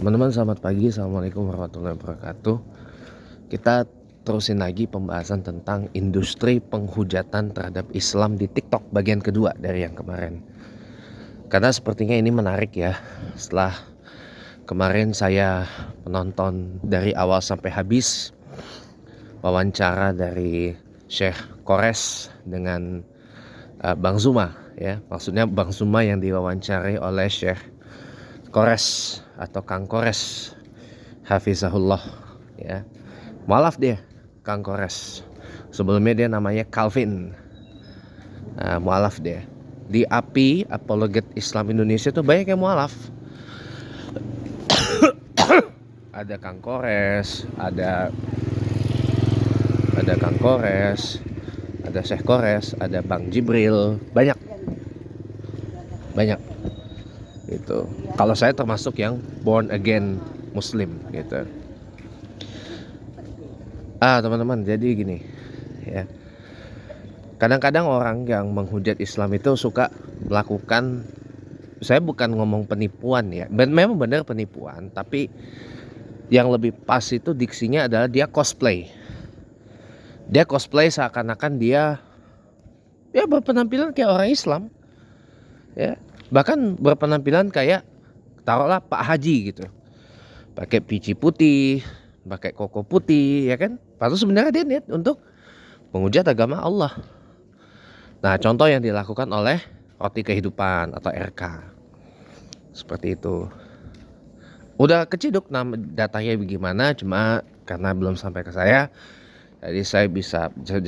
Teman-teman selamat pagi, Assalamualaikum warahmatullahi wabarakatuh. Kita terusin lagi pembahasan tentang industri penghujatan terhadap Islam di TikTok bagian kedua dari yang kemarin. Karena sepertinya ini menarik ya. Setelah kemarin saya menonton dari awal sampai habis wawancara dari Syekh Kores dengan Bang Zuma ya. Maksudnya Bang Zuma yang diwawancari oleh Syekh Kores atau Kang Kores Hafizahullah ya. Mualaf dia Kang Kores. Sebelumnya dia namanya Calvin. Mualaf dia. Di API Apologet Islam Indonesia tuh banyak yang mualaf. Ada Kang Kores, ada Kang Kores, ada Syekh Kores, ada Bang Jibril, banyak gitu. Kalau saya termasuk yang born again Muslim gitu. Teman-teman, jadi gini ya. Kadang-kadang orang yang menghujat Islam itu suka melakukan, saya bukan ngomong penipuan ya, memang benar penipuan, tapi yang lebih pas itu diksinya adalah dia cosplay. Dia cosplay seakan-akan dia ya berpenampilan kayak orang Islam. Ya, bahkan berpenampilan kayak taruhlah Pak Haji gitu. Pakai pici putih, pakai koko putih ya kan. Padahal sebenarnya dia niat untuk menghujat agama Allah. Nah, contoh yang dilakukan oleh Roti Kehidupan atau RK. Seperti itu. Udah keciduk datanya bagaimana, cuma karena belum sampai ke saya, jadi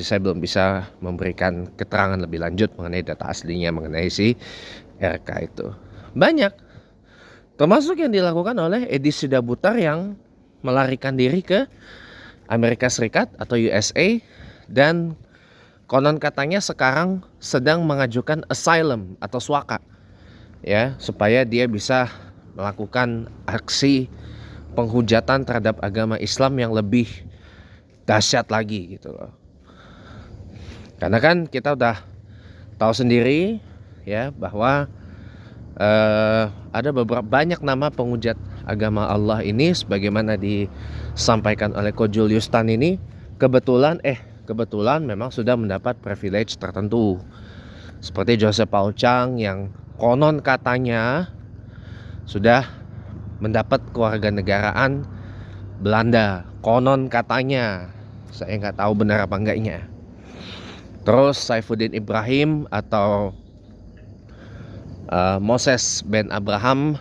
saya belum bisa memberikan keterangan lebih lanjut mengenai data aslinya mengenai si RK itu. Banyak, termasuk yang dilakukan oleh Edi Sidabutar yang melarikan diri ke Amerika Serikat atau USA dan konon katanya sekarang sedang mengajukan asylum atau swaka ya, supaya dia bisa melakukan aksi penghujatan terhadap agama Islam yang lebih dahsyat lagi gitu loh. Karena kan kita udah tahu sendiri ya bahwa ada banyak nama penghujat agama Allah ini, sebagaimana disampaikan oleh Ko Julius Tan ini kebetulan memang sudah mendapat privilege tertentu, seperti Joseph Paul Chang yang konon katanya sudah mendapat kewarganegaraan Belanda, konon katanya, saya nggak tahu benar apa enggaknya. Terus Saifuddin Ibrahim atau Moses Ben Abraham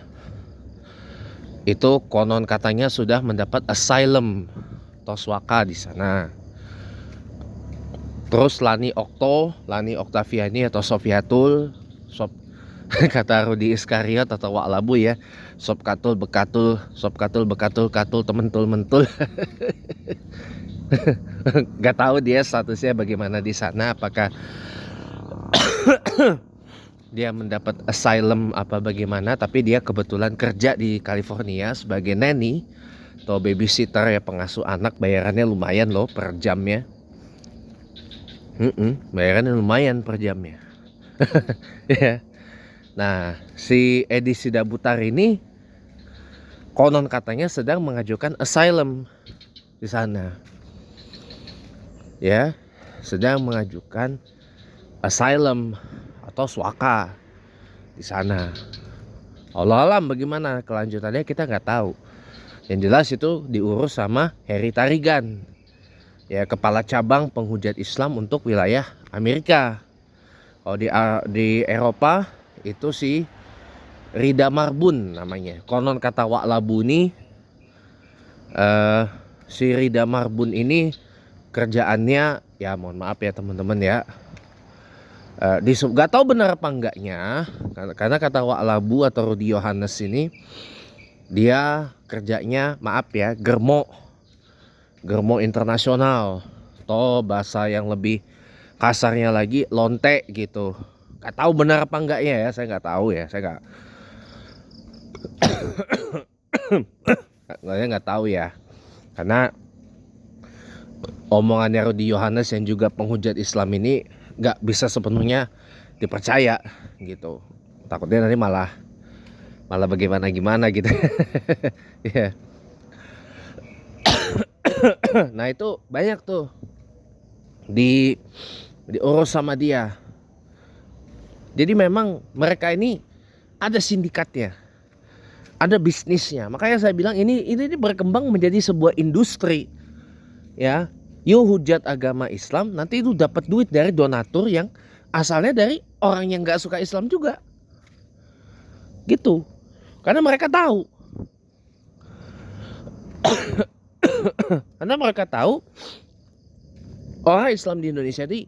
itu konon katanya sudah mendapat asylum atau swaka di sana. Terus Lani Oktaviani atau Sofiatul, kata Rudi Iskariot atau Wak Labu ya, sop katul bekatul katul tementul mentul. Gak tahu dia statusnya bagaimana di sana, apakah dia mendapat asylum apa bagaimana, tapi dia kebetulan kerja di California sebagai nanny atau babysitter ya, pengasuh anak. Bayarannya lumayan loh per jamnya. Bayarannya lumayan per jamnya. Ya. Nah, si Edi Sidabutar ini konon katanya sedang mengajukan asylum di sana. Ya, sedang mengajukan asylum atau swaka di sana. Allah alam bagaimana kelanjutannya kita nggak tahu. Yang jelas itu diurus sama Harry Tarigan, ya, kepala cabang penghujat Islam untuk wilayah Amerika. Kalau di Eropa itu si Rida Marbun namanya. Konon kata Wak Labu ini, si Rida Marbun ini kerjaannya ya, mohon maaf ya teman-teman ya, gak tahu benar apa enggaknya, karena kata Wak Labu atau Rudi Yohanes ini dia kerjanya, maaf ya, germo internasional, atau bahasa yang lebih kasarnya lagi lonte gitu. Gak tahu benar apa enggaknya ya, saya nggak tahu ya, saya nggak tahu ya, karena omongannya Rudi Yohanes yang juga penghujat Islam ini nggak bisa sepenuhnya dipercaya gitu. Takutnya nanti malah malah bagaimana-gimana gitu. Ya. Nah itu banyak tuh diurus sama dia. Jadi memang mereka ini ada sindikatnya, ada bisnisnya. Makanya saya bilang ini berkembang menjadi sebuah industri. Ya, you hujat agama Islam, nanti itu dapat duit dari donatur yang asalnya dari orang yang nggak suka Islam juga. Gitu. Karena mereka tahu. Karena mereka tahu orang Islam di Indonesia ini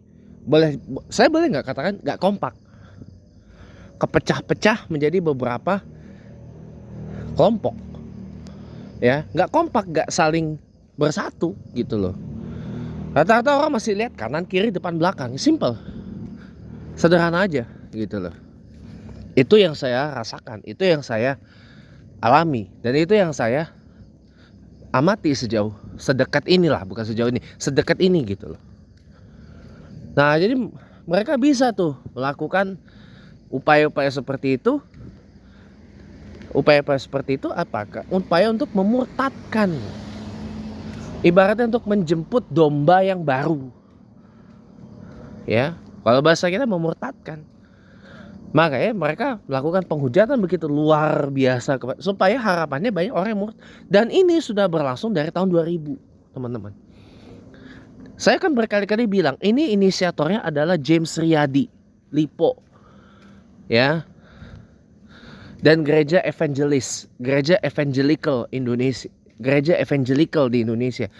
saya boleh nggak katakan nggak kompak, kepecah-pecah menjadi beberapa kelompok, ya nggak kompak, nggak saling bersatu gitu loh. Rata-rata orang masih lihat kanan kiri depan belakang, simple, sederhana aja gitu loh. Itu yang saya rasakan, itu yang saya alami, dan itu yang saya amati sedekat inilah, bukan sejauh ini, sedekat ini gitu loh. Nah jadi mereka bisa tuh melakukan upaya-upaya seperti itu. Upaya-upaya seperti itu apakah? Upaya untuk memurtadkan, ibaratnya untuk menjemput domba yang baru. Ya, kalau bahasa kita memurtadkan. Makanya mereka melakukan penghujatan begitu luar biasa supaya harapannya banyak orang yang murtad. Dan ini sudah berlangsung dari tahun 2000, teman-teman. Saya kan berkali-kali bilang, ini inisiatornya adalah James Riyadi, Lipo. Ya. Dan gereja evangelis, gereja evangelical Indonesia, gereja evangelical di Indonesia.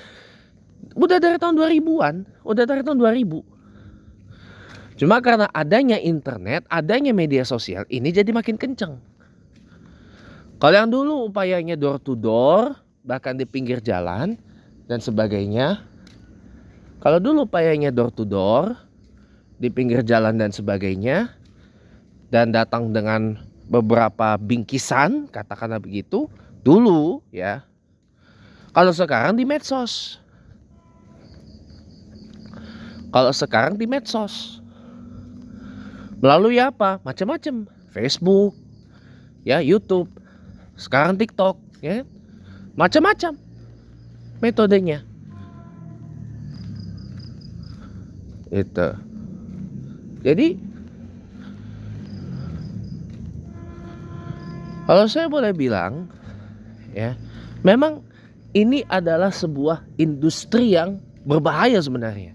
Udah dari tahun 2000-an, udah dari tahun 2000. Cuma karena adanya internet, adanya media sosial, ini jadi makin kenceng. Kalau yang dulu upayanya door to door, bahkan di pinggir jalan dan sebagainya. Kalau dulu upayanya door to door, di pinggir jalan dan sebagainya, dan datang dengan beberapa bingkisan, katakanlah begitu, dulu ya. Kalau sekarang di medsos. Kalau sekarang di medsos. Melalui apa? Macam-macam. Facebook, ya, YouTube, sekarang TikTok, ya. Macam-macam metodenya. Itu. Jadi kalau saya boleh bilang, ya, memang ini adalah sebuah industri yang berbahaya sebenarnya.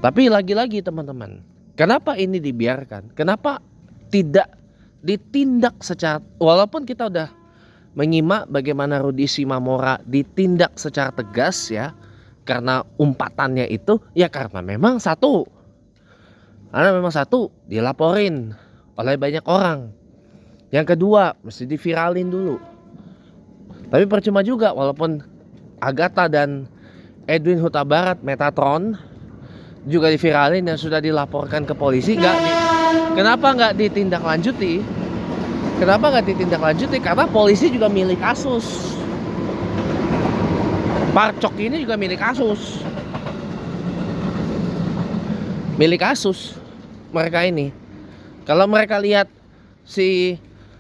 Tapi lagi-lagi teman-teman, kenapa ini dibiarkan? Kenapa tidak ditindak secara, walaupun kita udah menyimak bagaimana Rudi Simamora ditindak secara tegas ya, karena umpatannya itu, ya karena memang satu, dilaporin oleh banyak orang. Yang kedua, mesti diviralin dulu. Tapi percuma juga, walaupun Agatha dan Edwin Huta Barat, Metatron, juga diviralin dan sudah dilaporkan ke polisi, kenapa nggak ditindaklanjuti? Kenapa nggak ditindaklanjuti? Karena polisi juga milik kasus. Parcok ini juga milik kasus. Milik kasus mereka ini. Kalau mereka lihat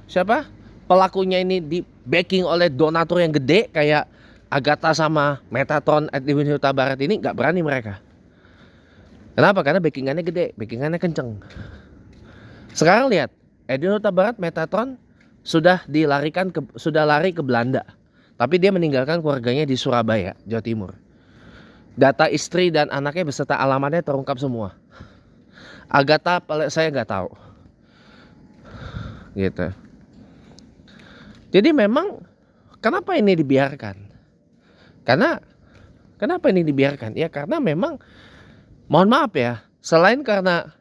siapa pelakunya ini di backing oleh donatur yang gede kayak Agatha sama Metatron, Edwin Huta Barat ini, nggak berani mereka. Kenapa? Karena backingannya gede, backingannya kenceng. Sekarang lihat, Edwin Huta Barat, Metatron sudah lari ke Belanda. Tapi dia meninggalkan keluarganya di Surabaya, Jawa Timur. Data istri dan anaknya beserta alamatnya terungkap semua. Agatha saya nggak tahu. Gitu. Jadi memang kenapa ini dibiarkan? Kenapa ini dibiarkan? Ya karena memang, mohon maaf ya, selain karena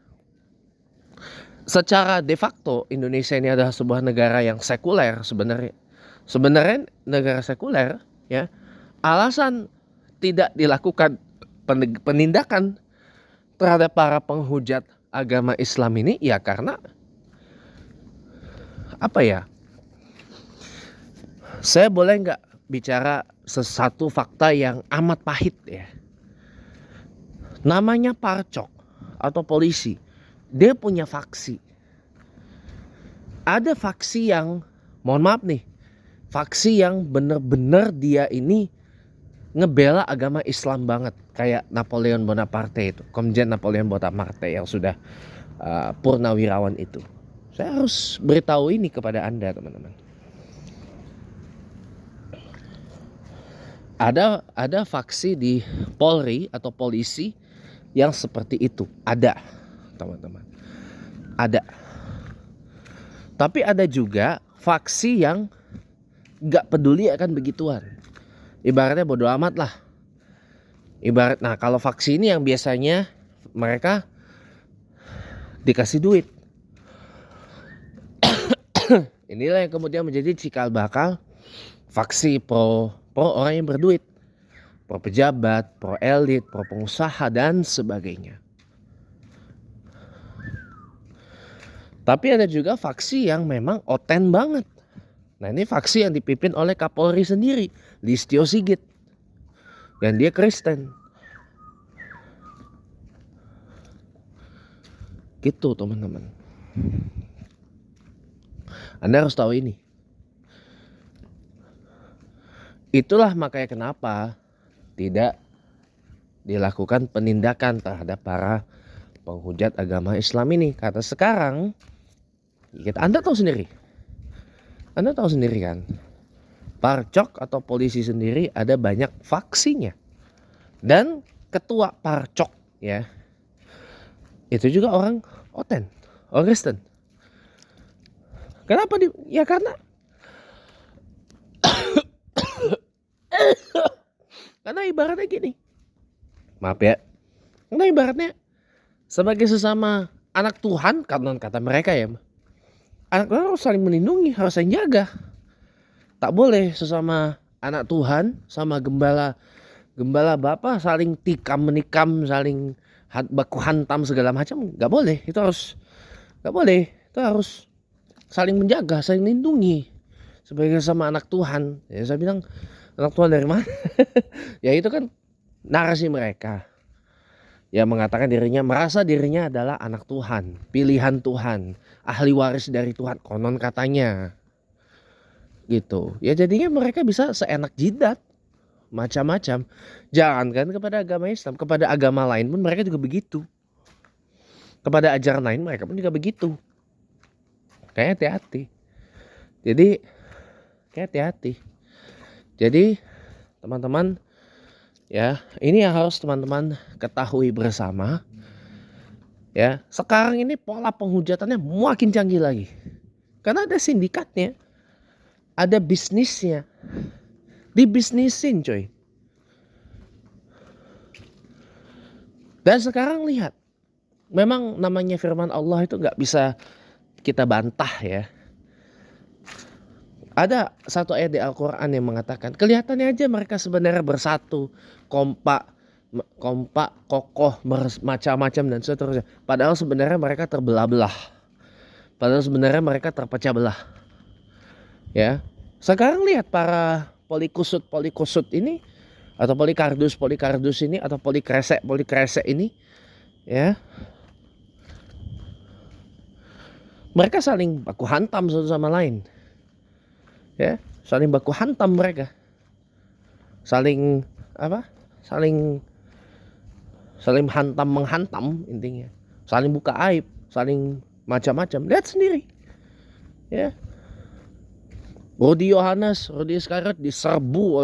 secara de facto Indonesia ini adalah sebuah negara yang sekuler sebenarnya. Sebenarnya negara sekuler ya. Alasan tidak dilakukan penindakan terhadap para penghujat agama Islam ini ya karena apa ya? Saya boleh nggak bicara sesuatu fakta yang amat pahit ya. Namanya parcok atau polisi, dia punya faksi. Ada faksi yang mohon maaf nih, faksi yang bener-bener dia ini ngebela agama Islam banget, kayak Napoleon Bonaparte itu, Komjen Napoleon Bonaparte yang sudah purnawirawan itu. Saya harus beritahu ini kepada Anda, teman-teman. Ada faksi di Polri atau polisi yang seperti itu, ada, teman-teman, ada. Tapi ada juga faksi yang gak peduli akan begituan, ibaratnya bodo amat lah. Nah kalau faksi ini yang biasanya mereka dikasih duit. Inilah yang kemudian menjadi cikal bakal faksi pro orang yang berduit, pro pejabat, pro elit, pro pengusaha dan sebagainya. Tapi ada juga faksi yang memang oten banget. Nah ini faksi yang dipimpin oleh Kapolri sendiri, Listio Sigit, yang dia Kristen. Gitu teman-teman. Anda harus tahu ini. Itulah makanya kenapa tidak dilakukan penindakan terhadap para penghujat agama Islam ini. Karena sekarang Anda tahu sendiri. Anda tahu sendiri kan, Parcok atau polisi sendiri ada banyak faksinya. Dan ketua Parcok ya, itu juga orang oten, orang Kristen. Kenapa? Ya karena karena ibaratnya gini, maaf ya, karena ibaratnya sebagai sesama anak Tuhan, kata mereka ya, anak Tuhan harus saling melindungi, harus saling jaga. Tak boleh sesama anak Tuhan sama gembala bapak saling tikam menikam, saling baku hantam segala macam. Gak boleh, gak boleh. Itu harus saling menjaga, saling melindungi sebagai sesama anak Tuhan. Ya saya bilang, anak Tuhan dari mana? Ya itu kan narasi mereka yang mengatakan merasa dirinya adalah anak Tuhan, pilihan Tuhan, ahli waris dari Tuhan, konon katanya gitu. Ya jadinya mereka bisa seenak jidat, macam-macam. Jangankan kepada agama Islam, kepada agama lain pun mereka juga begitu. Kepada ajaran lain mereka pun juga begitu. Kayak hati-hati. Jadi teman-teman ya, ini yang harus teman-teman ketahui bersama. Ya, sekarang ini pola penghujatannya makin canggih lagi. Karena ada sindikatnya, ada bisnisnya. Dibisnisin coy. Dan sekarang lihat, memang namanya firman Allah itu gak bisa kita bantah ya. Ada satu ayat di Al-Quran yang mengatakan, kelihatannya aja mereka sebenarnya bersatu, kompak, kokoh, macam-macam dan seterusnya. Padahal sebenarnya mereka terbelah-belah. Padahal sebenarnya mereka terpecah belah. Ya, sekarang lihat para polikusut ini, atau polikardus ini, atau polikresek ini, ya, mereka saling baku hantam satu sama lain. Ya, saling baku hantam mereka. Saling hantam menghantam intinya. Saling buka aib, saling macam-macam. Lihat sendiri. Ya. Rudy Iscariot diserbu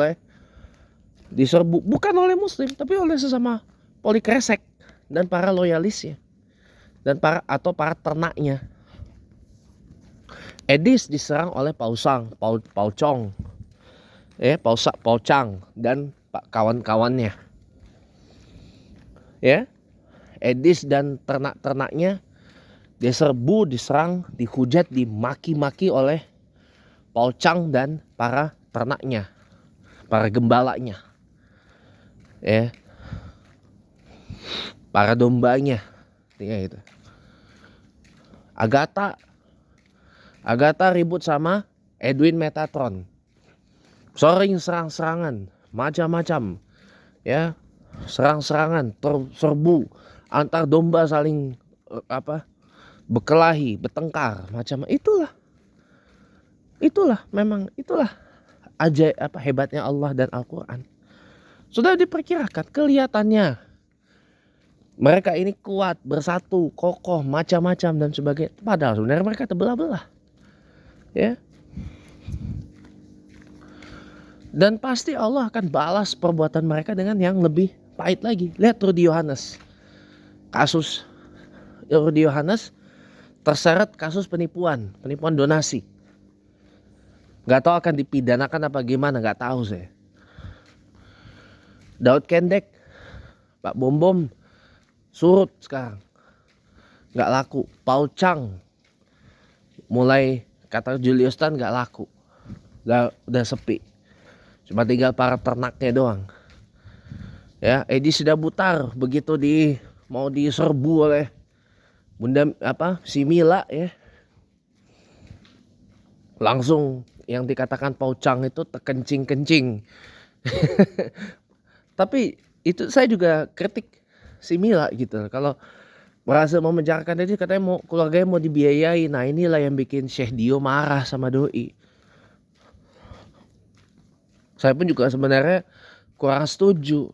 bukan oleh muslim tapi oleh sesama polikresek dan para loyalisnya dan para ternaknya. Edis diserang oleh Paucong, Paucang dan kawan-kawannya. Ya, Edis dan ternak-ternaknya diserbu, diserang, dihujat, dimaki-maki oleh Paucang dan para ternaknya, para gembalanya, ya, para dombanya, ya itu. Agatha ribut sama Edwin Metatron, sering serang-serangan, macam-macam, ya, serang-serangan, serbu, antar domba saling berkelahi, bertengkar, macam itulah. Itulah ajaib apa hebatnya Allah dan Al-Quran. Sudah diperkirakan kelihatannya mereka ini kuat, bersatu, kokoh, macam-macam dan sebagainya. Padahal sebenarnya mereka terbelah-belah. Ya. Dan pasti Allah akan balas perbuatan mereka dengan yang lebih pahit lagi. Lihat Rudi Yohanes. Kasus Rudi Yohanes terseret kasus penipuan donasi. Gak tahu akan dipidanakan apa gimana, gak tahu saya. Daud Kendek, Pak Bom Bom surut sekarang, gak laku. Paul Chang mulai kata Julius Tan gak laku, udah sepi, cuma tinggal para ternaknya doang. Ya, Edi Sudabutar begitu mau diserbu oleh Bunda si Mila ya, langsung yang dikatakan Paul Chang itu terkencing-kencing. Tapi itu saya juga kritik si Mila gitu. Kalau merasa mau menjarakan dia, katanya keluarganya mau dibiayai. Nah inilah yang bikin Syekh Dio marah sama doi. Saya pun juga sebenarnya kurang setuju.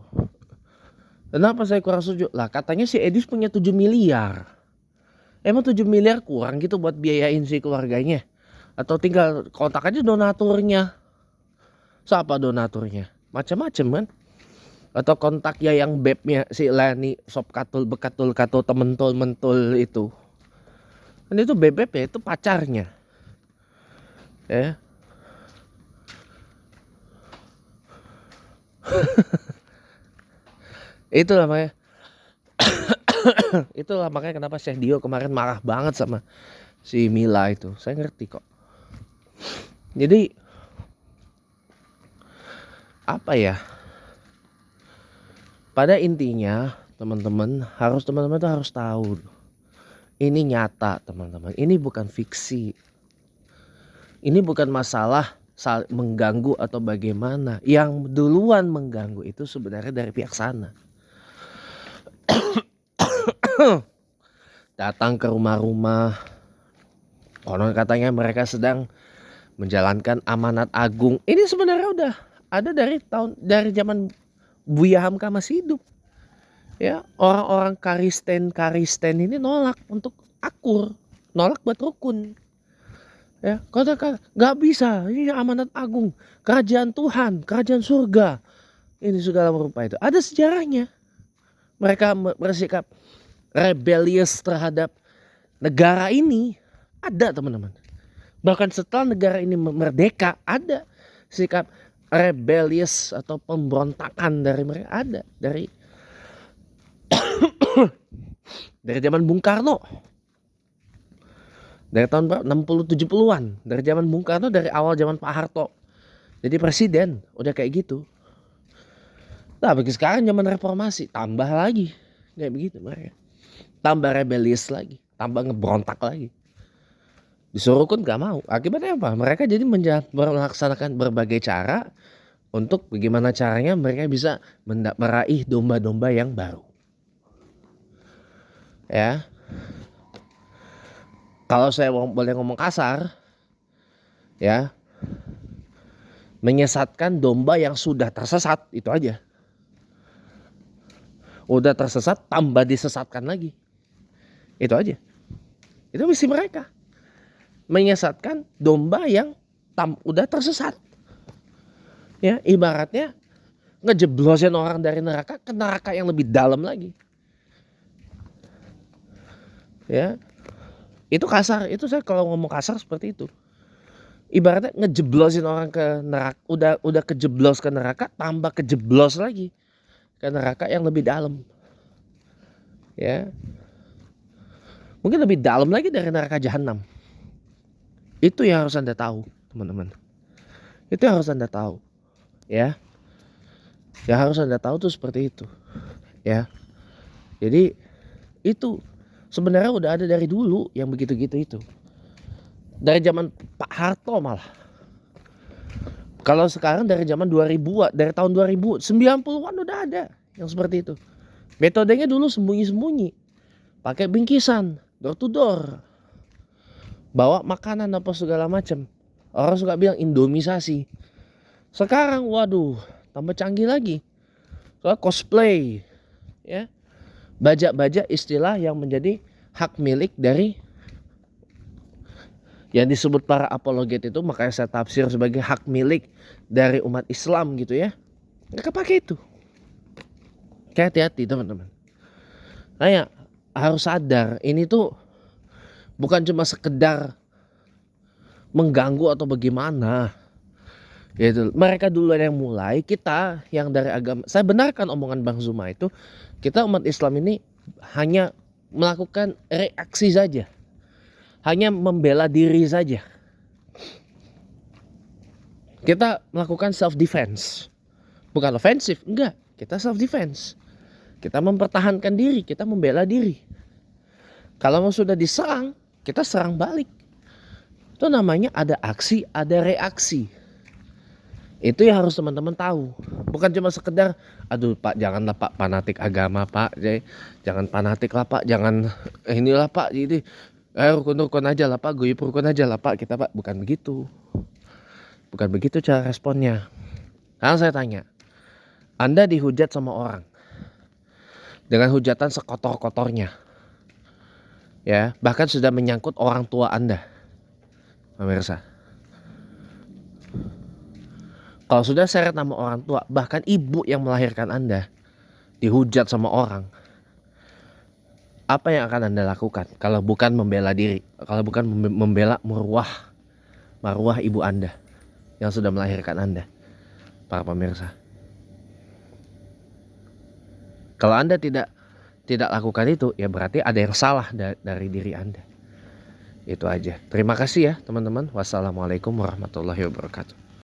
Kenapa saya kurang setuju? Lah katanya si Edis punya 7 miliar. Emang 7 miliar kurang gitu buat biayain si keluarganya? Atau tinggal kontak aja donaturnya? Siapa donaturnya? Macam-macam kan? Atau kontak ya yang bebnya si Lani sop katul bekatul katul tementul mentul itu. Kan itu bebek ya, itu pacarnya. Ya. Itulah makanya itulah makanya kenapa Syekh Dio kemarin marah banget sama si Mila itu. Saya ngerti kok. Jadi apa ya? Pada intinya teman-teman tuh harus tahu. Ini nyata teman-teman. Ini bukan fiksi. Ini bukan masalah mengganggu atau bagaimana. Yang duluan mengganggu itu sebenarnya dari pihak sana. Datang ke rumah-rumah. Konon katanya mereka sedang menjalankan amanat agung. Ini sebenarnya udah ada dari zaman Buya Hamka masih hidup. Ya, orang-orang Karisten ini nolak untuk akur, nolak buat rukun. Ya, katakan nggak bisa, ini amanat agung, kerajaan Tuhan, kerajaan surga. Ini segala rupa itu. Ada sejarahnya. Mereka bersikap rebellious terhadap negara ini. Ada teman-teman. Bahkan setelah negara ini merdeka, ada sikap rebellious atau pemberontakan dari mereka, ada dari zaman Bung Karno. Dari tahun 60-70-an, dari zaman Bung Karno, dari awal zaman Pak Harto jadi presiden, udah kayak gitu. Nah bagi sekarang zaman reformasi, tambah lagi kayak begitu mereka. Tambah rebellious lagi, tambah ngeberontak lagi. Disuruh pun gak mau. Akibatnya apa? Mereka jadi melaksanakan berbagai cara untuk bagaimana caranya mereka bisa meraih domba-domba yang baru. Ya. Kalau saya boleh ngomong kasar, ya, menyesatkan domba yang sudah tersesat, itu aja. Udah tersesat, tambah disesatkan lagi. Itu aja. Itu misi mereka. Menyesatkan domba yang udah tersesat. Ya, ibaratnya ngejeblosin orang dari neraka ke neraka yang lebih dalam lagi. Ya. Itu kasar, itu saya kalau ngomong kasar seperti itu. Ibaratnya ngejeblosin orang ke neraka, udah kejeblos ke neraka, tambah kejeblos lagi ke neraka yang lebih dalam. Ya. Mungkin lebih dalam lagi dari neraka jahanam. Itu yang harus Anda tahu, teman-teman. Itu yang harus Anda tahu. Ya. Yang harus Anda tahu tuh seperti itu. Ya. Jadi itu sebenarnya udah ada dari dulu yang begitu-gitu itu. Dari zaman Pak Harto malah. Kalau sekarang dari zaman 2000, dari tahun 2000, 90-an udah ada yang seperti itu. Metodenya dulu sembunyi-sembunyi. Pakai bingkisan, door to door. Bawa makanan apa segala macam. Orang suka bilang indomisasi. Sekarang waduh, tambah canggih lagi. Soal cosplay, ya. Bajak-bajak istilah yang menjadi hak milik dari yang disebut para apologet itu, makanya saya tafsir sebagai hak milik dari umat Islam gitu ya. Mereka pakai itu. Kayak hati-hati teman-teman. Kayak harus sadar ini tuh bukan cuma sekedar mengganggu atau bagaimana. Gitu. Mereka dulu yang mulai, kita yang dari agama. Saya benarkan omongan Bang Zuma itu, kita umat Islam ini hanya melakukan reaksi saja. Hanya membela diri saja. Kita melakukan self defense. Bukan ofensif, enggak. Kita self defense. Kita mempertahankan diri, kita membela diri. Kalau sudah diserang, kita serang balik. Itu namanya ada aksi, ada reaksi. Itu yang harus teman-teman tahu. Bukan cuma sekedar, aduh Pak janganlah Pak fanatik agama Pak. Jangan fanatik lah Pak, jangan inilah Pak. Jadi rukun-rukun aja lah Pak, guyup rukun aja lah Pak kita Pak. Bukan begitu. Bukan begitu cara responnya. Sekarang saya tanya, Anda dihujat sama orang dengan hujatan sekotor-kotornya, ya, bahkan sudah menyangkut orang tua Anda, pemirsa. Kalau sudah seret nama orang tua, bahkan ibu yang melahirkan Anda dihujat sama orang, apa yang akan Anda lakukan kalau bukan membela diri, kalau bukan membela marwah ibu Anda yang sudah melahirkan Anda, para pemirsa? Kalau Anda tidak lakukan itu, ya berarti ada yang salah dari diri Anda. Itu aja. Terima kasih ya teman-teman. Wassalamualaikum warahmatullahi wabarakatuh.